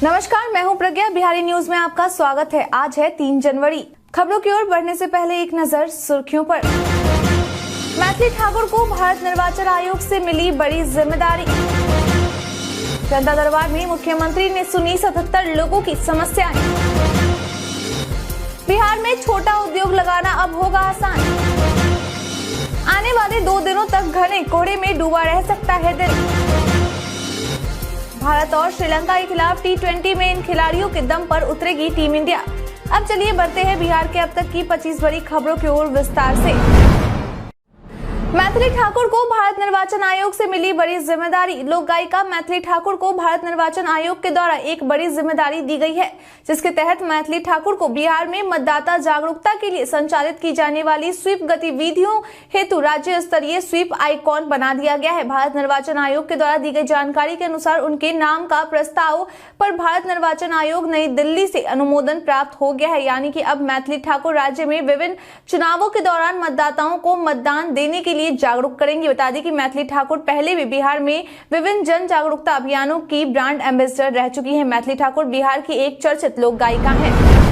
नमस्कार, मैं हूं प्रज्ञा। बिहारी न्यूज में आपका स्वागत है। आज है 3 जनवरी। खबरों की ओर बढ़ने से पहले एक नजर सुर्खियों पर। मैथिली ठाकुर को भारत निर्वाचन आयोग से मिली बड़ी जिम्मेदारी। जनता दरबार में मुख्यमंत्री ने सुनी 77 लोगों की समस्याएं। बिहार में छोटा उद्योग लगाना अब होगा आसान। आने वाले 2 दिनों तक घने कोहरे में डूबा रह सकता है दिल्ली। भारत और श्रीलंका के खिलाफ T20 में इन खिलाड़ियों के दम पर उतरेगी टीम इंडिया। अब चलिए बढ़ते हैं बिहार के अब तक की 25 बड़ी खबरों की ओर विस्तार से। मैथिली ठाकुर को भारत निर्वाचन आयोग से मिली बड़ी जिम्मेदारी। लोक गायिका मैथिली ठाकुर को भारत निर्वाचन आयोग के द्वारा एक बड़ी जिम्मेदारी दी गई है, जिसके तहत मैथिली ठाकुर को बिहार में मतदाता जागरूकता के लिए संचालित की जाने वाली स्वीप गतिविधियों हेतु राज्य स्तरीय स्वीप आइकॉन बना दिया गया है। भारत निर्वाचन आयोग के द्वारा दी गई जानकारी के अनुसार उनके नाम का प्रस्ताव पर भारत निर्वाचन आयोग नई दिल्ली से अनुमोदन प्राप्त हो गया है। यानी कि अब मैथिली ठाकुर राज्य में विभिन्न चुनावों के दौरान मतदाताओं को मतदान देने के लिए जागरूक करेंगे। बता दें कि मैथिली ठाकुर पहले भी बिहार में विभिन्न जन जागरूकता अभियानों की ब्रांड एम्बेसडर रह चुकी हैं। मैथिली ठाकुर बिहार की एक चर्चित लोक गायिका हैं।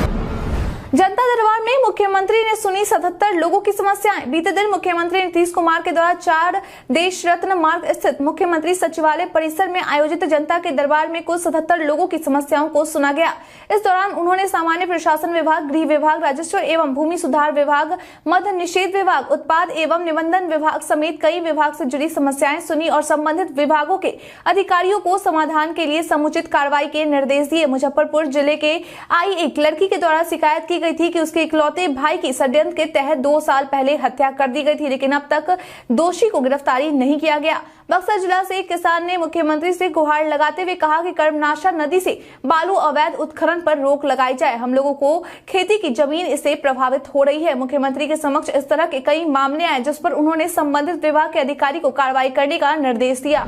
जनता दरबार में मुख्यमंत्री ने सुनी 77 लोगों की समस्याएं। बीते दिन मुख्यमंत्री नीतीश कुमार के द्वारा 4 देश रत्न मार्ग स्थित मुख्यमंत्री सचिवालय परिसर में आयोजित जनता के दरबार में कुल 77 लोगों की समस्याओं को सुना गया। इस दौरान उन्होंने सामान्य प्रशासन विभाग, गृह विभाग, राजस्व एवं भूमि सुधार विभाग, मद्य निषेध विभाग, उत्पाद एवं निबंधन विभाग समेत कई विभाग से जुड़ी समस्याएं सुनी और संबंधित विभागों के अधिकारियों को समाधान के लिए समुचित कार्रवाई के निर्देश दिए। मुजफ्फरपुर जिले के आई एक लड़की के द्वारा शिकायत की गई थी कि उसके इकलौते भाई की षड्यंत्र के तहत 2 साल पहले हत्या कर दी गई थी, लेकिन अब तक दोषी को गिरफ्तारी नहीं किया गया। बक्सर जिला से एक किसान ने मुख्यमंत्री से गुहार लगाते हुए कहा कि कर्मनाशा नदी से बालू अवैध उत्खनन पर रोक लगाई जाए। हम लोगों को खेती की जमीन इससे प्रभावित हो रही है। मुख्यमंत्री के समक्ष इस तरह के कई मामले आए, जिस पर उन्होंने संबंधित विभाग के अधिकारी को कार्रवाई करने का निर्देश दिया।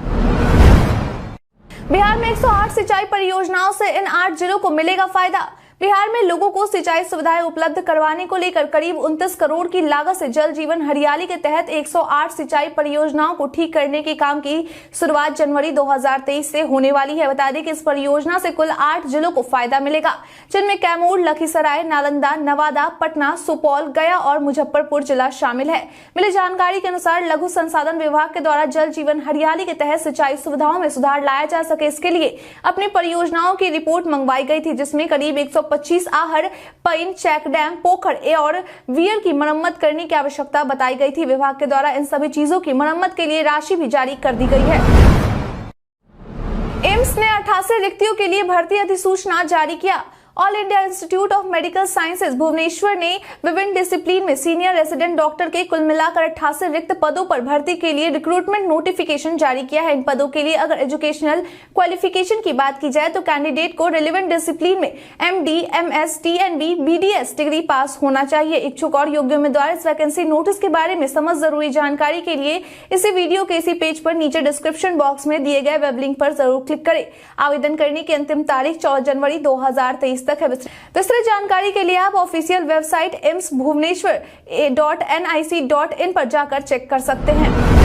बिहार में 108 सिंचाई परियोजनाओं से इन 8 जिलों को मिलेगा फायदा। बिहार में लोगों को सिंचाई सुविधाएं उपलब्ध करवाने को लेकर करीब 29 करोड़ की लागत से जल जीवन हरियाली के तहत 108 सिंचाई परियोजनाओं को ठीक करने के काम की शुरुआत जनवरी 2023 से होने वाली है। बता दें कि इस परियोजना से कुल 8 जिलों को फायदा मिलेगा, जिनमें कैमूर, लखीसराय, नालंदा, नवादा, पटना, सुपौल, गया और मुजफ्फरपुर जिला शामिल है। मिली जानकारी के अनुसार लघु संसाधन विभाग के द्वारा जल जीवन हरियाली के तहत सिंचाई सुविधाओं में सुधार लाया जा सके, इसके लिए अपनी परियोजनाओं की रिपोर्ट मंगवाई गई थी, जिसमें करीब 125 आहर, पइन, चेक डैम, पोखर और वियर की मरम्मत करने की आवश्यकता बताई गई थी। विभाग के द्वारा इन सभी चीजों की मरम्मत के लिए राशि भी जारी कर दी गई है। एम्स ने 88 रिक्तियों के लिए भर्ती अधिसूचना जारी किया। All India Institute of Medical Sciences Bhubaneswar ने विभिन्न डिसिप्लिन में सीनियर रेसिडेंट डॉक्टर के कुल मिलाकर 88 रिक्त पदों पर भर्ती के लिए रिक्रूटमेंट नोटिफिकेशन जारी किया है। इन पदों के लिए अगर एजुकेशनल क्वालिफिकेशन की बात की जाए तो कैंडिडेट को रिलेवेंट डिसिप्लिन में MD, MS, TNB, BDS degree pass होना चाहिए। इच्छुक और योग्य उम्मीदवार इस वैकेंसी नोटिस के बारे में समझ जरूरी जानकारी के लिए इसी वीडियो के इसी पेज पर नीचे डिस्क्रिप्शन बॉक्स में दिए गए वेब लिंक पर जरूर क्लिक करें। आवेदन करने की अंतिम तारीख 14 जनवरी 2023 तक है। विस्तृत जानकारी के लिए आप ऑफिशियल वेबसाइट AIIMSBhubaneswar.nic.in पर जाकर चेक कर सकते हैं।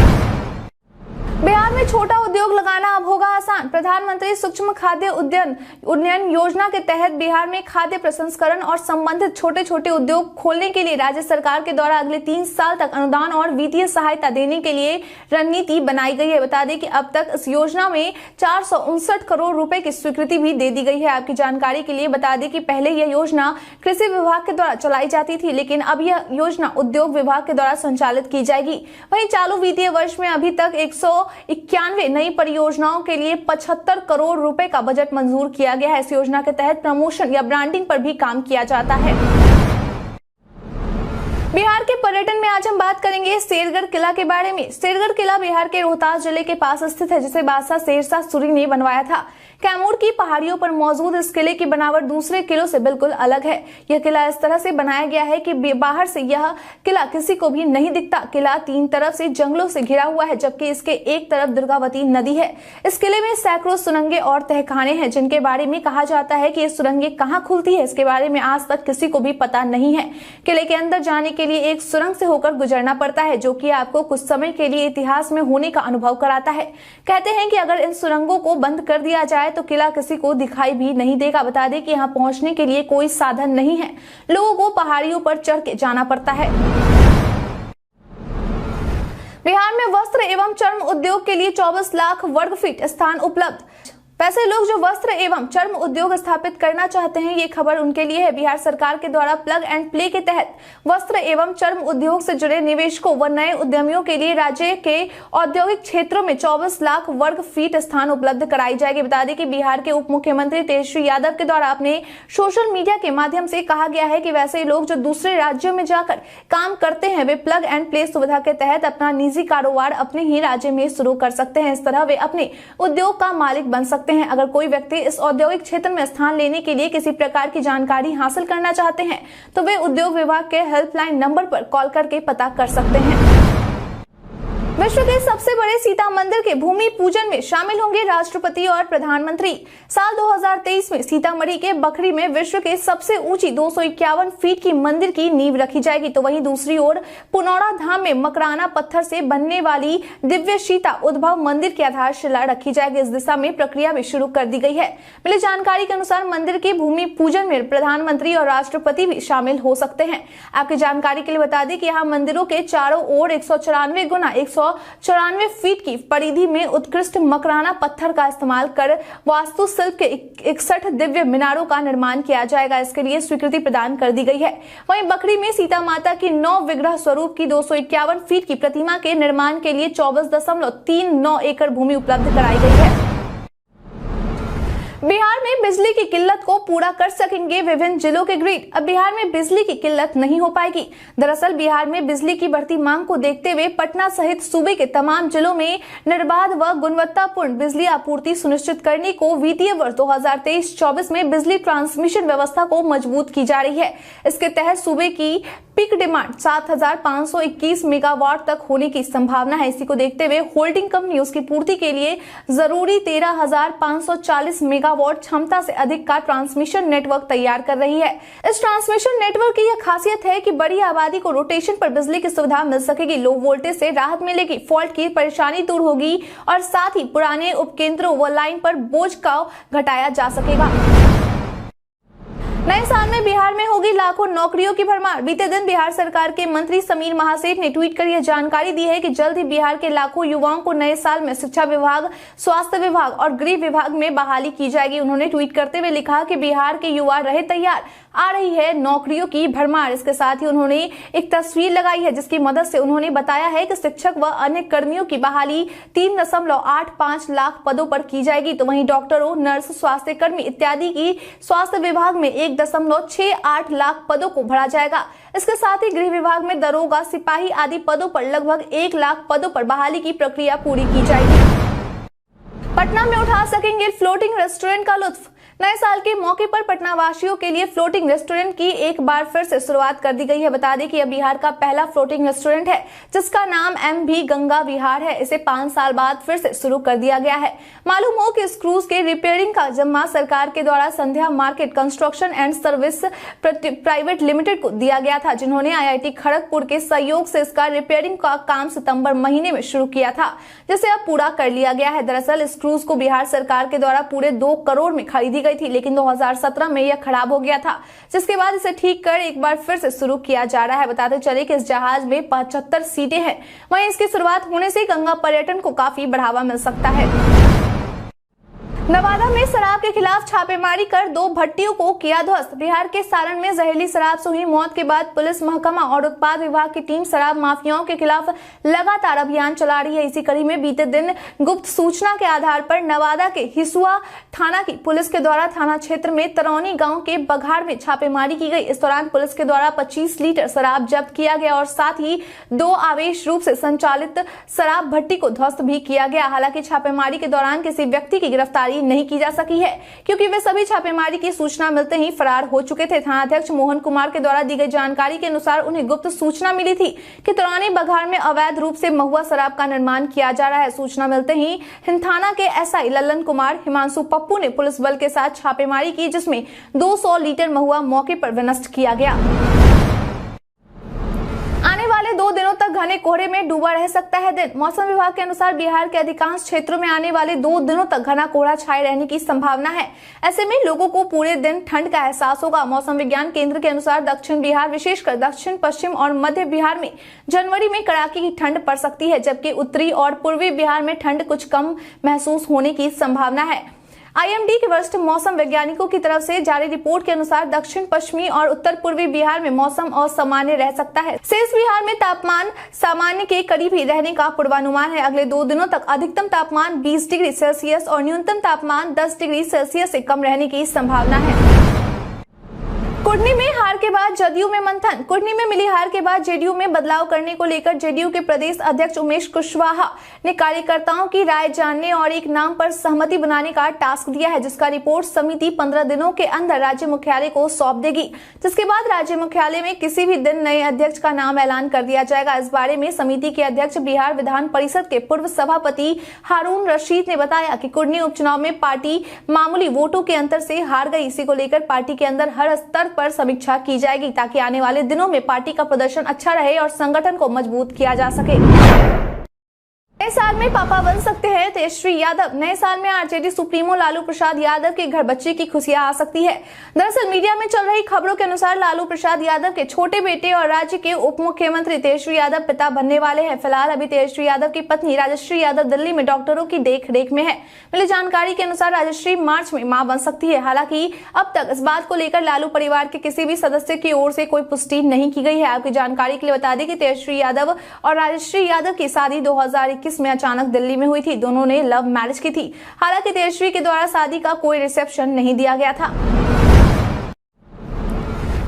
बिहार में छोटा उद्योग लगाना अब होगा आसान। प्रधानमंत्री सूक्ष्म खाद्य उन्नयन योजना के तहत बिहार में खाद्य प्रसंस्करण और संबंधित छोटे छोटे उद्योग खोलने के लिए राज्य सरकार के द्वारा अगले 3 साल तक अनुदान और वित्तीय सहायता देने के लिए रणनीति बनाई गई है। बता दें कि अब तक इस योजना में 459 करोड़ रुपए की स्वीकृति भी दे दी गई है। आपकी जानकारी के लिए बता दें कि पहले यह योजना कृषि विभाग के द्वारा चलाई जाती थी, लेकिन अब यह योजना उद्योग विभाग के द्वारा संचालित की जाएगी। वहीं चालू वित्तीय वर्ष में अभी तक 191 नई परियोजनाओं के लिए 75 करोड़ रुपए का बजट मंजूर किया गया है। इस योजना के तहत प्रमोशन या ब्रांडिंग पर भी काम किया जाता है। बिहार के पर्यटन में आज हम बात करेंगे शेरगढ़ किला के बारे में। शेरगढ़ किला बिहार के रोहतास जिले के पास स्थित है, जिसे बादशाह शेरशाह सूरी ने बनवाया था। कैमूर की पहाड़ियों पर मौजूद इस किले की बनावट दूसरे किलों से बिल्कुल अलग है। यह किला इस तरह से बनाया गया है कि बाहर से यह किला किसी को भी नहीं दिखता। किला 3 तरफ से जंगलों से घिरा हुआ है, जबकि इसके एक तरफ दुर्गावती नदी है। इस किले में सैकड़ों सुरंगें और तहखाने हैं, जिनके बारे में कहा जाता है कि ये सुरंगें कहाँ खुलती है, इसके बारे में आज तक किसी को भी पता नहीं है। किले के अंदर जाने के लिए एक सुरंग से होकर गुजरना पड़ता है, जो कि आपको कुछ समय के लिए इतिहास में होने का अनुभव कराता है। कहते हैं कि अगर इन सुरंगों को बंद कर दिया जाए जाए तो किला किसी को दिखाई भी नहीं देगा। बता दें कि यहाँ पहुंचने के लिए कोई साधन नहीं है, लोगों को पहाड़ियों पर चढ़ के जाना पड़ता है। बिहार में वस्त्र एवं चर्म उद्योग के लिए 24 लाख वर्ग फीट स्थान उपलब्ध। वैसे लोग जो वस्त्र एवं चर्म उद्योग स्थापित करना चाहते हैं, ये खबर उनके लिए है। बिहार सरकार के द्वारा प्लग एंड प्ले के तहत वस्त्र एवं चर्म उद्योग से जुड़े निवेशकों व नए उद्यमियों के लिए राज्य के औद्योगिक क्षेत्रों में 24 लाख वर्ग फीट स्थान उपलब्ध कराई जाएगी। बता दें कि बिहार के उप मुख्यमंत्री तेजस्वी यादव के द्वारा अपने सोशल मीडिया के माध्यम से कहा गया है कि वैसे लोग जो दूसरे राज्यों में जाकर काम करते हैं, वे प्लग एंड प्ले सुविधा के तहत अपना निजी कारोबार अपने ही राज्य में शुरू कर सकते हैं। इस तरह वे अपने उद्योग का मालिक बन सकते हैं। अगर कोई व्यक्ति इस औद्योगिक क्षेत्र में स्थान लेने के लिए किसी प्रकार की जानकारी हासिल करना चाहते हैं तो वे उद्योग विभाग के हेल्पलाइन नंबर पर कॉल करके पता कर सकते हैं। विश्व के सबसे बड़े सीता मंदिर के भूमि पूजन में शामिल होंगे राष्ट्रपति और प्रधानमंत्री। साल 2023 में सीतामढ़ी के बखरी में विश्व के सबसे ऊंची 251 फीट की मंदिर की नींव रखी जाएगी। तो वहीं दूसरी ओर पुनौरा धाम में मकराना पत्थर से बनने वाली दिव्य सीता उद्भव मंदिर की आधारशिला रखी जाएगी। इस दिशा में प्रक्रिया भी शुरू कर दी गई है। मिली जानकारी के अनुसार मंदिर के भूमि पूजन में प्रधानमंत्री और राष्ट्रपति भी शामिल हो सकते हैं। आपकी जानकारी के लिए बता दें कि यहाँ मंदिरों के चारों ओर 194 गुना 194 फीट की परिधि में उत्कृष्ट मकराना पत्थर का इस्तेमाल कर वास्तुशिल्प के 61 दिव्य मीनारों का निर्माण किया जाएगा। इसके लिए स्वीकृति प्रदान कर दी गई है। वहीं बखरी में सीता माता की 9 विग्रह स्वरूप की 251 फीट की प्रतिमा के निर्माण के लिए 24.39 एकड़ भूमि उपलब्ध कराई गई है। बिहार में बिजली की किल्लत को पूरा कर सकेंगे विभिन्न जिलों के ग्रिड। अब बिहार में बिजली की किल्लत नहीं हो पाएगी। दरअसल बिहार में बिजली की बढ़ती मांग को देखते हुए पटना सहित सूबे के तमाम जिलों में निर्बाध व गुणवत्तापूर्ण बिजली आपूर्ति सुनिश्चित करने को वित्तीय वर्ष 2023-24 में बिजली ट्रांसमिशन व्यवस्था को मजबूत की जा रही है। इसके तहत सूबे की पीक डिमांड 7,521 मेगावाट तक होने की संभावना है। इसी को देखते हुए होल्डिंग कंपनी उसकी पूर्ति के लिए जरूरी 13,540 मेगावाट क्षमता से अधिक का ट्रांसमिशन नेटवर्क तैयार कर रही है। इस ट्रांसमिशन नेटवर्क की यह खासियत है कि बड़ी आबादी को रोटेशन पर बिजली की सुविधा मिल सकेगी, लो वोल्टेज से राहत मिलेगी, फॉल्ट की परेशानी दूर होगी और साथ ही पुराने उपकेंद्रों व लाइन पर बोझ को घटाया जा सकेगा। नए साल में बिहार में होगी लाखों नौकरियों की भरमार। बीते दिन बिहार सरकार के मंत्री समीर महासेठ ने ट्वीट कर यह जानकारी दी है कि जल्द ही बिहार के लाखों युवाओं को नए साल में शिक्षा विभाग, स्वास्थ्य विभाग और गृह विभाग में बहाली की जाएगी। उन्होंने ट्वीट करते हुए लिखा कि बिहार के युवा रहे तैयार, आ रही है नौकरियों की भरमार। इसके साथ ही उन्होंने एक तस्वीर लगाई है जिसकी मदद से उन्होंने बताया है कि शिक्षक व अन्य कर्मियों की बहाली 3.85 लाख पदों पर की जाएगी। तो वहीं डॉक्टरों, नर्स, स्वास्थ्य कर्मी इत्यादि की स्वास्थ्य विभाग में 1.68 लाख पदों को भरा जाएगा। इसके साथ ही गृह विभाग में दरोगा, सिपाही आदि पदों पर लगभग 1 लाख पदों पर बहाली की प्रक्रिया पूरी की जाएगी। पटना में उठा सकेंगे फ्लोटिंग रेस्टोरेंट का लुत्फ। नए साल के मौके पर पटना वासियों के लिए फ्लोटिंग रेस्टोरेंट की एक बार फिर से शुरुआत कर दी गई है। बता दें कि यह बिहार का पहला फ्लोटिंग रेस्टोरेंट है जिसका नाम MV गंगा विहार है। इसे 5 साल बाद फिर से शुरू कर दिया गया है। मालूम हो कि इस क्रूज के रिपेयरिंग का जिम्मा सरकार के द्वारा Sandhya market construction and service private limited को दिया गया था, जिन्होंने IIT खड़गपुर के सहयोग से इसका रिपेयरिंग का काम सितंबर महीने में शुरू किया था, जिसे अब पूरा कर लिया गया है। दरअसल इस क्रूज को बिहार सरकार के द्वारा पूरे 2 करोड़ में खरीदी थी, लेकिन 2017 में यह खराब हो गया था, जिसके बाद इसे ठीक कर एक बार फिर से शुरू किया जा रहा है। बताते चले कि इस जहाज में 75 सीटें हैं। वहीं इसकी शुरुआत होने से गंगा पर्यटन को काफी बढ़ावा मिल सकता है। नवादा में शराब के खिलाफ छापेमारी कर 2 भट्टियों को किया ध्वस्त। बिहार के सारण में जहरीली शराब से हुई मौत के बाद पुलिस महकमा और उत्पाद विभाग की टीम शराब माफियाओं के खिलाफ लगातार अभियान चला रही है। इसी कड़ी में बीते दिन गुप्त सूचना के आधार पर नवादा के हिसुआ थाना की पुलिस के द्वारा थाना क्षेत्र में तरौनी गांव के बघाड़ में छापेमारी की गई। इस दौरान पुलिस के द्वारा 25 लीटर शराब जब्त किया गया और साथ ही 2 आवेश रूप से संचालित शराब भट्टी को ध्वस्त भी किया गया। हालांकि छापेमारी के दौरान किसी व्यक्ति की गिरफ्तारी नहीं की जा सकी है, क्योंकि वे सभी छापेमारी की सूचना मिलते ही फरार हो चुके थे। थानाध्यक्ष मोहन कुमार के द्वारा दी गई जानकारी के अनुसार उन्हें गुप्त सूचना मिली थी कि तरौनी बघाड़ में अवैध रूप से महुआ शराब का निर्माण किया जा रहा है। सूचना मिलते ही हिंथाना के SI लल्लन कुमार, हिमांशु पप्पू ने पुलिस बल के साथ छापेमारी की, जिसमें 200 लीटर महुआ मौके पर विनष्ट किया गया। आने वाले 2 दिनों तक घने कोहरे में डूबा रह सकता है दिन। मौसम विभाग के अनुसार बिहार के अधिकांश क्षेत्रों में आने वाले 2 दिनों तक घना कोहरा छाए रहने की संभावना है। ऐसे में लोगों को पूरे दिन ठंड का एहसास होगा। मौसम विज्ञान केंद्र के अनुसार दक्षिण बिहार, विशेषकर दक्षिण पश्चिम और मध्य बिहार में जनवरी में कड़ाके की ठंड पड़ सकती है, जबकि उत्तरी और पूर्वी बिहार में ठंड कुछ कम महसूस होने की संभावना है। आईएमडी के वरिष्ठ मौसम वैज्ञानिकों की तरफ से जारी रिपोर्ट के अनुसार दक्षिण पश्चिमी और उत्तर पूर्वी बिहार में मौसम असामान्य रह सकता है। शेष बिहार में तापमान सामान्य के करीब ही रहने का पूर्वानुमान है। अगले 2 दिनों तक अधिकतम तापमान 20 डिग्री सेल्सियस और न्यूनतम तापमान 10 डिग्री सेल्सियस से कम रहने की संभावना है। कुर्नी में हार के बाद जदयू में मंथन। कुर्नी में मिली हार के बाद जेडीयू में बदलाव करने को लेकर जेडीयू के प्रदेश अध्यक्ष उमेश कुशवाहा ने कार्यकर्ताओं की राय जानने और एक नाम पर सहमति बनाने का टास्क दिया है, जिसका रिपोर्ट समिति 15 दिनों के अंदर राज्य मुख्यालय को सौंप देगी, जिसके बाद राज्य मुख्यालय में किसी भी दिन नए अध्यक्ष का नाम ऐलान कर दिया जाएगा। इस बारे में समिति के अध्यक्ष बिहार विधान परिषद के पूर्व सभापति हारून रशीद ने बताया कि कुर्नी उपचुनाव में पार्टी मामूली वोटों के अंतर से हार गई। इसी को लेकर पार्टी के अंदर हर स्तर पर समीक्षा की जाएगी, ताकि आने वाले दिनों में पार्टी का प्रदर्शन अच्छा रहे और संगठन को मजबूत किया जा सके। नए साल में पापा बन सकते हैं तेजस्वी यादव। नए साल में आरजेडी सुप्रीमो लालू प्रसाद यादव के घर बच्चे की खुशियां आ सकती है। दरअसल मीडिया में चल रही खबरों के अनुसार लालू प्रसाद यादव के छोटे बेटे और राज्य के उप मुख्यमंत्री तेजस्वी यादव पिता बनने वाले हैं। फिलहाल अभी तेजस्वी यादव की पत्नी राजश्री यादव दिल्ली में डॉक्टरों की देखरेख में है। मिली जानकारी के अनुसार राजश्री मार्च में मां बन सकती है। हालांकि अब तक इस बात को लेकर लालू परिवार के किसी भी सदस्य की ओर से कोई पुष्टि नहीं की गई है। आपकी जानकारी के लिए बता दें कि तेजस्वी यादव और राजश्री यादव की शादी 2021 में अचानक दिल्ली में हुई थी। दोनों ने लव मैरिज की थी। हालांकि तेजस्वी के द्वारा शादी का कोई रिसेप्शन नहीं दिया गया था।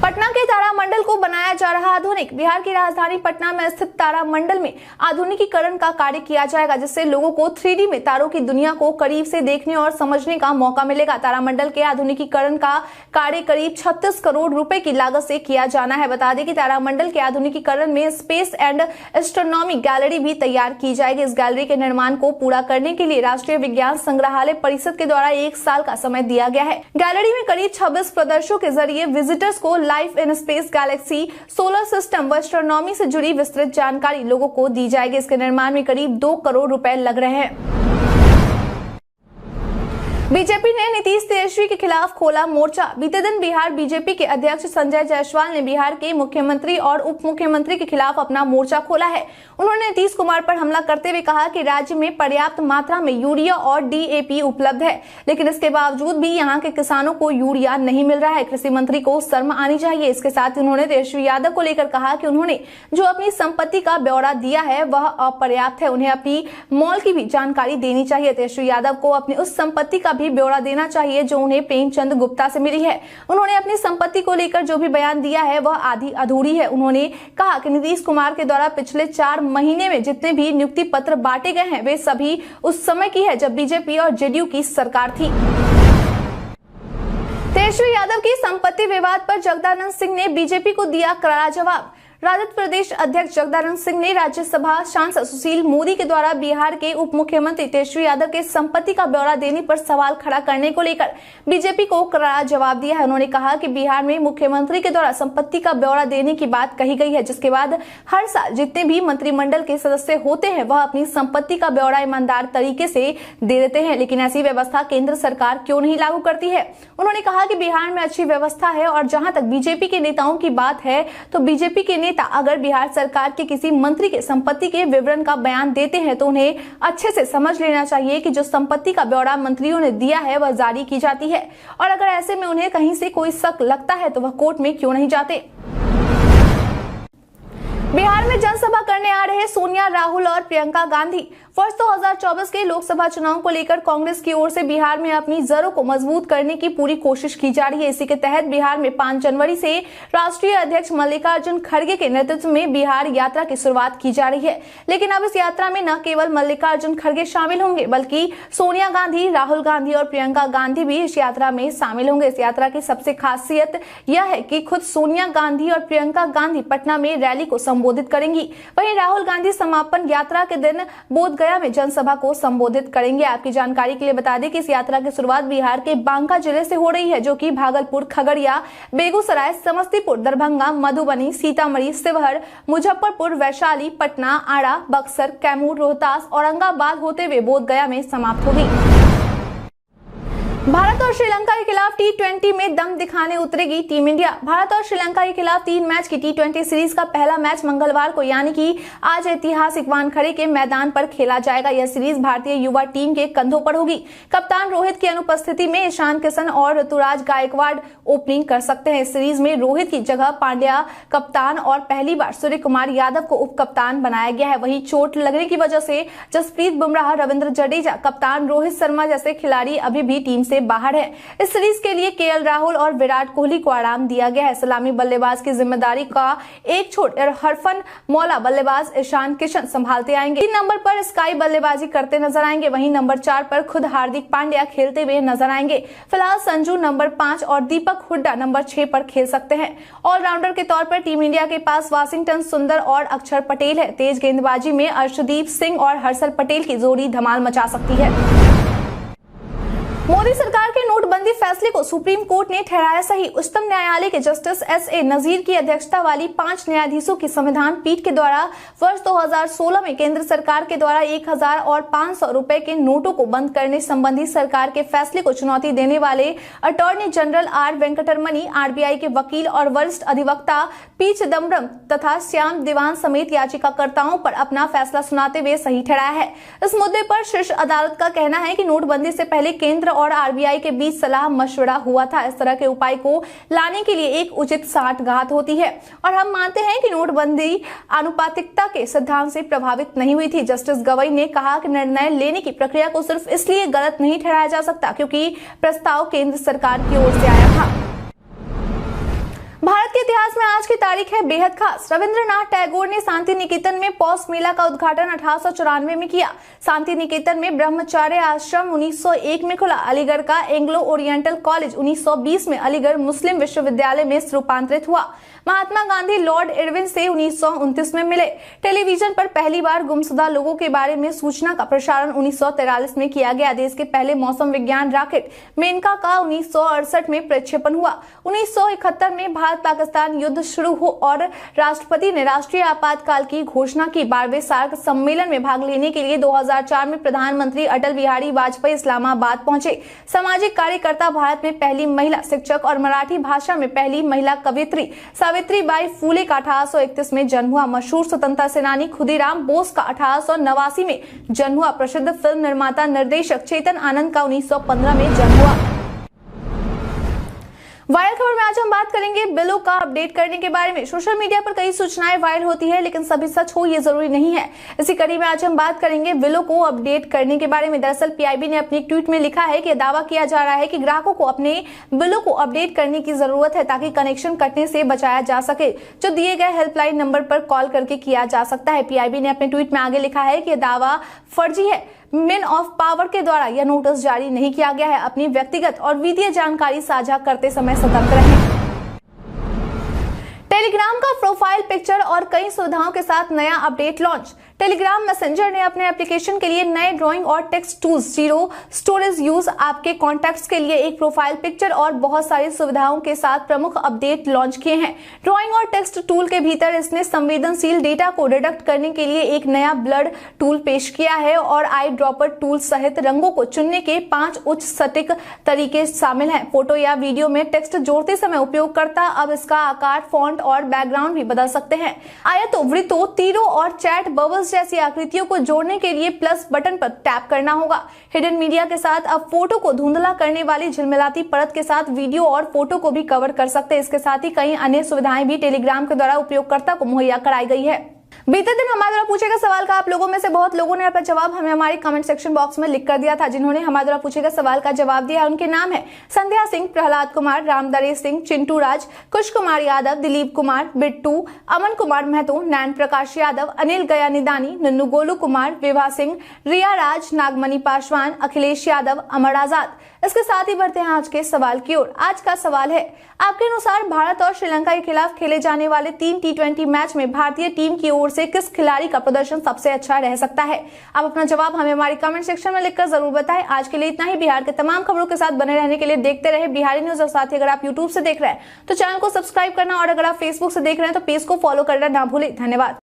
पटना के तारामंडल को बनाया जा रहा आधुनिक। बिहार की राजधानी पटना में स्थित तारामंडल में आधुनिकीकरण का कार्य किया जाएगा, जिससे लोगों को 3D में तारों की दुनिया को करीब से देखने और समझने का मौका मिलेगा। तारामंडल के आधुनिकीकरण का कार्य करीब 36 करोड़ रुपए की लागत से किया जाना है। बता दें कि तारामंडल के आधुनिकीकरण में स्पेस एंड एस्ट्रोनॉमी गैलरी भी तैयार की जाएगी। इस गैलरी के निर्माण को पूरा करने के लिए राष्ट्रीय विज्ञान संग्रहालय परिषद के द्वारा 1 साल का समय दिया गया है। गैलरी में करीब 26 प्रदर्शनों के जरिए विजिटर्स को life in space, Galaxy, solar system व एस्ट्रोनॉमी से जुड़ी विस्तृत जानकारी लोगों को दी जाएगी। इसके निर्माण में करीब 2 करोड़ रुपए लग रहे हैं। बीजेपी ने नीतीश तेजस्वी के खिलाफ खोला मोर्चा। बीते दिन बिहार बीजेपी के अध्यक्ष संजय जायसवाल ने बिहार के मुख्यमंत्री और उप मुख्यमंत्री के खिलाफ अपना मोर्चा खोला है। उन्होंने नीतीश कुमार पर हमला करते हुए कहा कि राज्य में पर्याप्त मात्रा में यूरिया और डीएपी उपलब्ध है, लेकिन इसके बावजूद भी यहाँ के किसानों को यूरिया नहीं मिल रहा है। कृषि मंत्री को शर्म आनी चाहिए। इसके साथ ही उन्होंने तेजस्वी यादव को लेकर कहा कि उन्होंने जो अपनी संपत्ति का ब्यौरा दिया है वह अपर्याप्त है। उन्हें अपनी मॉल की भी जानकारी देनी चाहिए। तेजस्वी यादव को अपनी उस संपत्ति का भी ब्यौरा देना चाहिए जो उन्हें प्रेमचंद गुप्ता से मिली है। उन्होंने अपनी संपत्ति को लेकर जो भी बयान दिया है वह आधी अधूरी है। उन्होंने कहा कि नीतीश कुमार के द्वारा पिछले 4 महीने में जितने भी नियुक्ति पत्र बांटे गए हैं वे सभी उस समय की है जब बीजेपी और जेडीयू की सरकार थी। तेजस्वी यादव की संपत्ति विवाद पर जगदानंद सिंह ने बीजेपी को दिया करारा जवाब। राजद प्रदेश अध्यक्ष जगदानंद सिंह ने राज्यसभा सांसद सुशील मोदी के द्वारा बिहार के उप मुख्यमंत्री तेजस्वी यादव के संपत्ति का ब्यौरा देने पर सवाल खड़ा करने को लेकर बीजेपी को करारा जवाब दिया है। उन्होंने कहा कि बिहार में मुख्यमंत्री के द्वारा संपत्ति का ब्यौरा देने की बात कही गई है, जिसके बाद हर साल जितने भी मंत्रिमंडल के सदस्य होते हैं वह अपनी संपत्ति का ब्यौरा ईमानदार तरीके से दे देते हैं, लेकिन ऐसी व्यवस्था केंद्र सरकार क्यों नहीं लागू करती है। उन्होंने कहा कि बिहार में अच्छी व्यवस्था है और जहां तक बीजेपी के नेताओं की बात है तो बीजेपी के अगर बिहार सरकार के किसी मंत्री के संपत्ति के विवरण का बयान देते हैं तो उन्हें अच्छे से समझ लेना चाहिए कि जो संपत्ति का ब्यौरा मंत्रियों ने दिया है वह जारी की जाती है, और अगर ऐसे में उन्हें कहीं से कोई शक लगता है तो वह कोर्ट में क्यों नहीं जाते। बिहार में जनसभा करने आ रहे सोनिया, राहुल और प्रियंका गांधी। वर्ष 2024 के लोकसभा चुनाव को लेकर कांग्रेस की ओर से बिहार में अपनी जड़ों को मजबूत करने की पूरी कोशिश की जा रही है। इसी के तहत बिहार में 5 जनवरी से राष्ट्रीय अध्यक्ष मल्लिकार्जुन खड़गे के नेतृत्व में बिहार यात्रा की शुरुआत की जा रही है। लेकिन अब इस यात्रा में न केवल मल्लिकार्जुन खड़गे शामिल होंगे बल्कि सोनिया गांधी, राहुल गांधी और प्रियंका गांधी भी इस यात्रा में शामिल होंगे। इस यात्रा की सबसे खासियत यह है कि खुद सोनिया गांधी और प्रियंका गांधी पटना में रैली को संबोधित करेंगी। वहीं राहुल गांधी समापन यात्रा के दिन बोधगया में जनसभा को संबोधित करेंगे। आपकी जानकारी के लिए बता दें कि इस यात्रा की शुरुआत बिहार के बांका जिले से हो रही है, जो कि भागलपुर, खगड़िया, बेगूसराय, समस्तीपुर, दरभंगा, मधुबनी, सीतामढ़ी, शिवहर, मुजफ्फरपुर, वैशाली, पटना, आरा, बक्सर, कैमूर, रोहतास, औरंगाबाद होते हुए बोधगया में समाप्त होगी। भारत और श्रीलंका के खिलाफ T20 में दम दिखाने उतरेगी टीम इंडिया। भारत और श्रीलंका के खिलाफ 3 मैच की T20 सीरीज का पहला मैच मंगलवार को यानी कि आज ऐतिहासिक वानखेड़े के मैदान पर खेला जाएगा। यह सीरीज भारतीय युवा टीम के कंधों पर होगी। कप्तान रोहित की अनुपस्थिति में ईशान किशन और ऋतुराज गायकवाड़ ओपनिंग कर सकते हैं। इस सीरीज में रोहित की जगह पांड्या कप्तान और पहली बार सूर्य कुमार यादव को उप कप्तान बनाया गया है। वहीं चोट लगने की वजह से जसप्रीत बुमराह, रविंद्र जडेजा, कप्तान रोहित शर्मा जैसे खिलाड़ी अभी भी टीम से बाहर है। इस सीरीज के लिए केएल राहुल और विराट कोहली को आराम दिया गया है। सलामी बल्लेबाज की जिम्मेदारी का एक छोर हरफन मौला बल्लेबाज ईशान किशन संभालते आएंगे। 3 नंबर पर स्काई बल्लेबाजी करते नजर आएंगे। वहीं नंबर 4 पर खुद हार्दिक पांड्या खेलते हुए नजर आएंगे। फिलहाल संजू नंबर 5 और दीपक हुड्डा नंबर 6 पर खेल सकते हैं। ऑलराउंडर के तौर पर टीम इंडिया के पास वाशिंगटन सुंदर और अक्षर पटेल है। तेज गेंदबाजी में अर्शदीप सिंह और हर्षल पटेल की जोड़ी धमाल मचा सकती है। मोदी सरकार के नोटबंदी फैसले को सुप्रीम कोर्ट ने ठहराया सही। उच्चतम न्यायालय के जस्टिस एस.ए. नजीर की अध्यक्षता वाली 5 न्यायाधीशों की संविधान पीठ के द्वारा वर्ष 2016 में केंद्र सरकार के द्वारा 1000 और 500 रुपए के नोटों को बंद करने संबंधी सरकार के फैसले को चुनौती देने वाले attorney general R Venkataramani, RBI के वकील और वरिष्ठ अधिवक्ता पी चिदम्बरम तथा श्याम दीवान समेत याचिकाकर्ताओं पर अपना फैसला सुनाते हुए सही ठहराया है। इस मुद्दे पर शीर्ष अदालत का कहना है कि नोटबंदी से पहले केंद्र और आरबीआई के बीच सलाह मशवरा हुआ था। इस तरह के उपाय को लाने के लिए एक उचित साठगांठ होती है और हम मानते हैं कि नोटबंदी आनुपातिकता के सिद्धांत से प्रभावित नहीं हुई थी। जस्टिस गवई ने कहा कि निर्णय लेने की प्रक्रिया को सिर्फ इसलिए गलत नहीं ठहराया जा सकता क्योंकि प्रस्ताव केंद्र सरकार की ओर से आया था। भारत के इतिहास में आज की तारीख है बेहद खास। रविंद्रनाथ टैगोर ने शांति निकेतन में पौष मेला का उद्घाटन 1894 में किया। शांति निकेतन में ब्रह्मचार्य आश्रम 1901 में खुला। अलीगढ़ का एंग्लो ओरिएंटल कॉलेज 1920 में अलीगढ़ मुस्लिम विश्वविद्यालय में रूपांतरित हुआ। महात्मा गांधी लॉर्ड इरविन से 1929 में मिले। टेलीविजन पर पहली बार गुमशुदा लोगों के बारे में सूचना का प्रसारण 1943 में किया गया। देश के पहले मौसम विज्ञान रॉकेट मेनका का 1968 में प्रक्षेपण हुआ। 1971 में भारत पाकिस्तान युद्ध शुरू हो और राष्ट्रपति ने राष्ट्रीय आपातकाल की घोषणा की। 12वें सार्क सम्मेलन में भाग लेने के लिए 2004 में प्रधानमंत्री अटल बिहारी वाजपेयी इस्लामाबाद पहुंचे। सामाजिक कार्यकर्ता, भारत में पहली महिला शिक्षक और मराठी भाषा में पहली महिला कवियत्री सावित्रीबाई फूले का 1831 में जन्म हुआ। मशहूर स्वतंत्रता सेनानी खुदीराम बोस का 1889 में जन्म हुआ। प्रसिद्ध फिल्म निर्माता निर्देशक चेतन आनंद का 1915 में जन्म हुआ। वायरल खबर में आज हम बात करेंगे बिलों का अपडेट करने के बारे में। सोशल मीडिया पर कई सूचनाएं वायरल होती है लेकिन सभी सच हो ये जरूरी नहीं है। इसी कड़ी में आज हम बात करेंगे बिलों को अपडेट करने के बारे में। दरअसल पीआईबी ने अपनी एक ट्वीट में लिखा है कि दावा किया जा रहा है कि ग्राहकों को अपने बिलों को अपडेट करने की जरूरत है ताकि कनेक्शन कटने से बचाया जा सके, जो दिए गए हेल्पलाइन नंबर पर कॉल करके किया जा सकता है। पीआईबी ने अपने ट्वीट में आगे लिखा है कि दावा फर्जी है। मेन ऑफ पावर के द्वारा यह नोटिस जारी नहीं किया गया है। अपनी व्यक्तिगत और वित्तीय जानकारी साझा करते समय सतर्क रहें। टेलीग्राम का प्रोफाइल पिक्चर और कई सुविधाओं के साथ नया अपडेट लॉन्च। टेलीग्राम मैसेंजर ने अपने एप्लीकेशन के लिए नए ड्राइंग और text tools, zero storage use, आपके कॉन्टैक्ट्स के लिए एक प्रोफाइल पिक्चर और बहुत सारी सुविधाओं के साथ प्रमुख अपडेट लॉन्च किए हैं। ड्राइंग और टेक्स्ट टूल के भीतर इसने संवेदनशील डेटा को डिडक्ट करने के लिए एक नया ब्लड टूल पेश किया है और आई ड्रॉपर टूल सहित रंगों को चुनने के 5 उच्च सटीक तरीके शामिल हैं। फोटो या वीडियो में टेक्स्ट जोड़ते समय उपयोगकर्ता अब इसका आकार, फॉन्ट और बैकग्राउंड भी बदल सकते हैं। आयतों, वृत्तों, तीरों और चैट बबल्स जैसी आकृतियों को जोड़ने के लिए प्लस बटन पर टैप करना होगा। हिडन मीडिया के साथ अब फोटो को धुंधला करने वाली झिलमिलाती परत के साथ वीडियो और फोटो को भी कवर कर सकते हैं। इसके साथ ही कई अन्य सुविधाएं भी टेलीग्राम के द्वारा उपयोगकर्ता को मुहैया कराई गई है। बीते दिन हमारे द्वारा पूछे गए सवाल का आप लोगों में से बहुत लोगों ने अपना जवाब हमें हमारे कमेंट सेक्शन बॉक्स में लिख कर दिया था। जिन्होंने हमारे द्वारा पूछे गए सवाल का जवाब दिया उनके नाम है संध्या सिंह, प्रहलाद कुमार, रामदरे सिंह, चिंटू राज, कुश कुमार यादव, दिलीप कुमार, बिट्टू, अमन कुमार महतो, नैन प्रकाश यादव, अनिल गया निदानी, नन्नू गोलू कुमार, विभा सिंह, रिया राज, नागमणि पासवान, अखिलेश यादव, अमर आजाद, इसके साथ ही बढ़ते हैं आज के सवाल की ओर। आज का सवाल है, आपके अनुसार भारत और श्रीलंका के खिलाफ खेले जाने वाले 3 T20 मैच में भारतीय टीम की ओर से किस खिलाड़ी का प्रदर्शन सबसे अच्छा रह सकता है? आप अपना जवाब हमें हमारे कमेंट सेक्शन में लिखकर जरूर बताएं। आज के लिए इतना ही। बिहार के तमाम खबरों के साथ बने रहने के लिए देखते रहे बिहारी न्यूज। और साथ ही अगर आप यूट्यूब से देख रहे हैं तो चैनल को सब्सक्राइब करना, और अगर आप फेसबुक से देख रहे हैं तो पेज को फॉलो करना ना भूलें। धन्यवाद।